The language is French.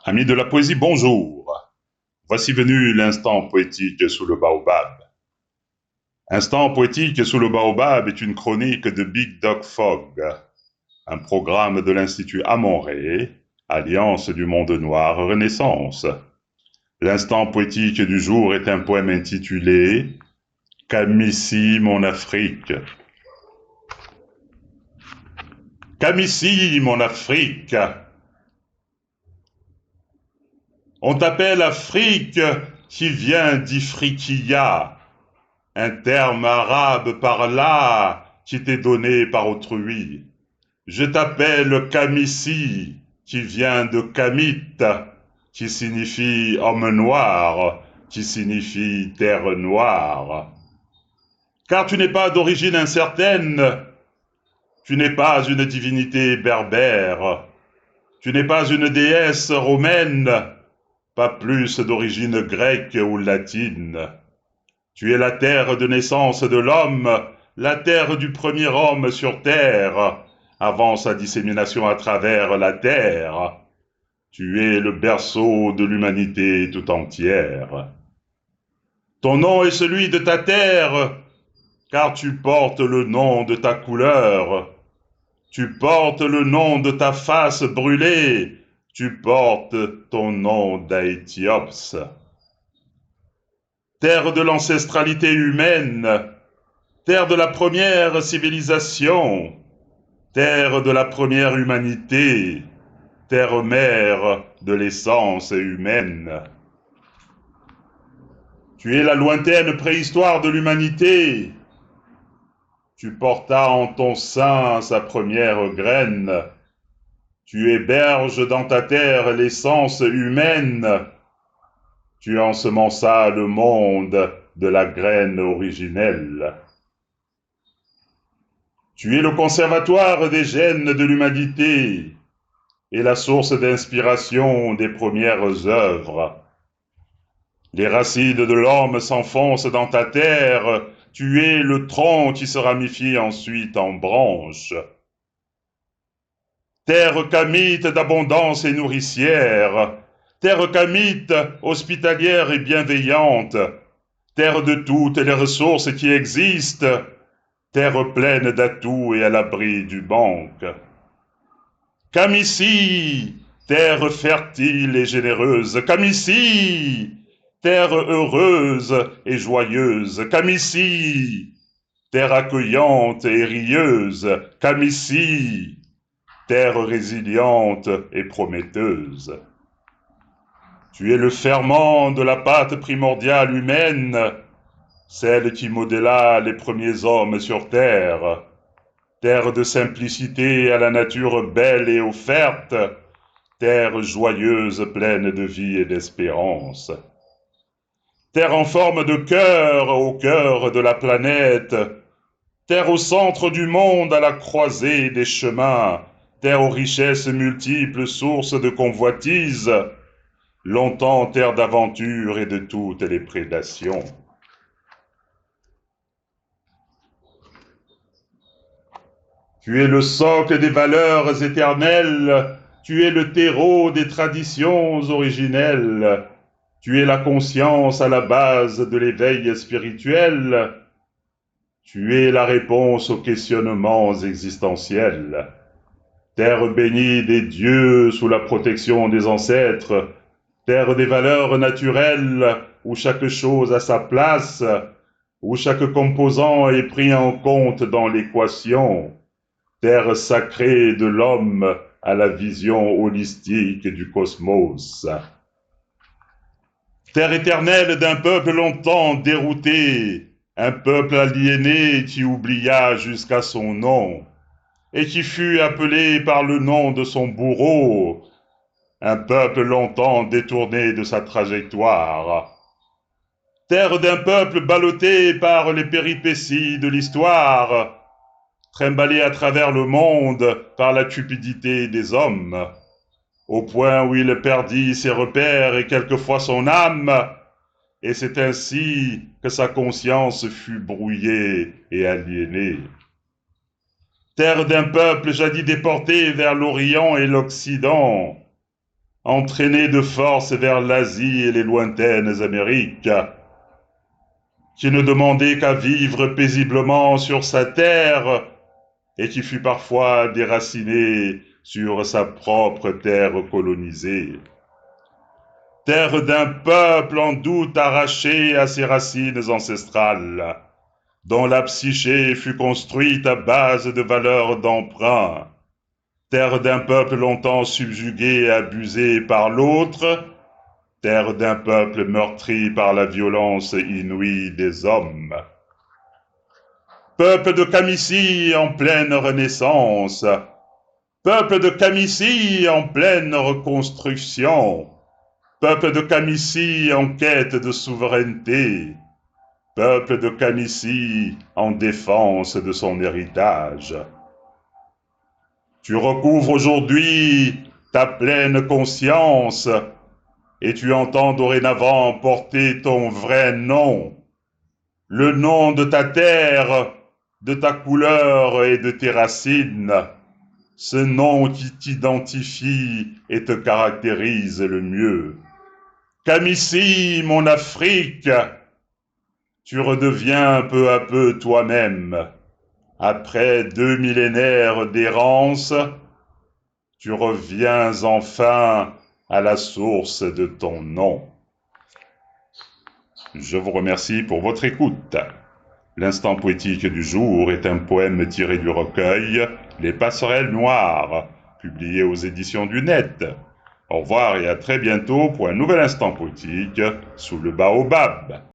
Amis de la poésie, bonjour. Voici venu l'instant poétique sous le baobab. Instant poétique sous le baobab est une chronique de Big Dog Fog, un programme de l'Institut Amon-Ré, Alliance du Monde Noir Renaissance. L'instant poétique du jour est un poème intitulé « Kamissi, mon Afrique ». Kamissi, mon Afrique. On t'appelle Afrique qui vient d'Ifriqiya, un terme arabe par là qui t'est donné par autrui. Je t'appelle Kamissi qui vient de Kamit, qui signifie homme noir, qui signifie terre noire. Car tu n'es pas d'origine incertaine, tu n'es pas une divinité berbère, tu n'es pas une déesse romaine, pas plus d'origine grecque ou latine. Tu es la terre de naissance de l'homme, la terre du premier homme sur terre, avant sa dissémination à travers la terre. Tu es le berceau de l'humanité tout entière. Ton nom est celui de ta terre, car tu portes le nom de ta couleur. Tu portes le nom de ta face brûlée, tu portes ton nom d'Aéthiops. Terre de l'ancestralité humaine, terre de la première civilisation, terre de la première humanité, terre-mère de l'essence humaine. Tu es la lointaine préhistoire de l'humanité. Tu portas en ton sein sa première graine. Tu héberges dans ta terre l'essence humaine. Tu ensemenças le monde de la graine originelle. Tu es le conservatoire des gènes de l'humanité et la source d'inspiration des premières œuvres. Les racines de l'homme s'enfoncent dans ta terre, tu es le tronc qui se ramifie ensuite en branches. Terre kamite d'abondance et nourricière, terre kamite hospitalière et bienveillante, terre de toutes les ressources qui existent, terre pleine d'atouts et à l'abri du manque. Kamissi, terre fertile et généreuse, Kamissi, terre heureuse et joyeuse, Kamissi, terre accueillante et rieuse, Kamissi, terre résiliente et prometteuse. Tu es le ferment de la pâte primordiale humaine, celle qui modéla les premiers hommes sur terre, terre de simplicité à la nature belle et offerte, terre joyeuse pleine de vie et d'espérance. Terre en forme de cœur au cœur de la planète, terre au centre du monde à la croisée des chemins, terre aux richesses multiples, source de convoitise, longtemps terre d'aventure et de toutes les prédations. Tu es le socle des valeurs éternelles, tu es le terreau des traditions originelles, tu es la conscience à la base de l'éveil spirituel, tu es la réponse aux questionnements existentiels. Terre bénie des dieux sous la protection des ancêtres, terre des valeurs naturelles où chaque chose a sa place, où chaque composant est pris en compte dans l'équation, terre sacrée de l'homme à la vision holistique du cosmos. Terre éternelle d'un peuple longtemps dérouté, un peuple aliéné qui oublia jusqu'à son nom, et qui fut appelé par le nom de son bourreau, un peuple longtemps détourné de sa trajectoire. Terre d'un peuple ballotté par les péripéties de l'histoire, trimballé à travers le monde par la cupidité des hommes, au point où il perdit ses repères et quelquefois son âme, et c'est ainsi que sa conscience fut brouillée et aliénée. Terre d'un peuple jadis déporté vers l'Orient et l'Occident, entraîné de force vers l'Asie et les lointaines Amériques, qui ne demandait qu'à vivre paisiblement sur sa terre et qui fut parfois déraciné sur sa propre terre colonisée. Terre d'un peuple en doute arraché à ses racines ancestrales, dont la psyché fut construite à base de valeurs d'emprunt. Terre d'un peuple longtemps subjugué et abusé par l'autre, terre d'un peuple meurtri par la violence inouïe des hommes. Peuple de Khamissi en pleine renaissance, peuple de Khamissi en pleine reconstruction, peuple de Khamissi en quête de souveraineté, peuple de Khamissi en défense de son héritage. Tu recouvres aujourd'hui ta pleine conscience et tu entends dorénavant porter ton vrai nom, le nom de ta terre, de ta couleur et de tes racines, ce nom qui t'identifie et te caractérise le mieux. Khamissi, mon Afrique, tu redeviens peu à peu toi-même. Après 2 millénaires d'errance, tu reviens enfin à la source de ton nom. Je vous remercie pour votre écoute. L'instant poétique du jour est un poème tiré du recueil Les Passerelles Noires, publié aux éditions du Net. Au revoir et à très bientôt pour un nouvel instant poétique sous le baobab.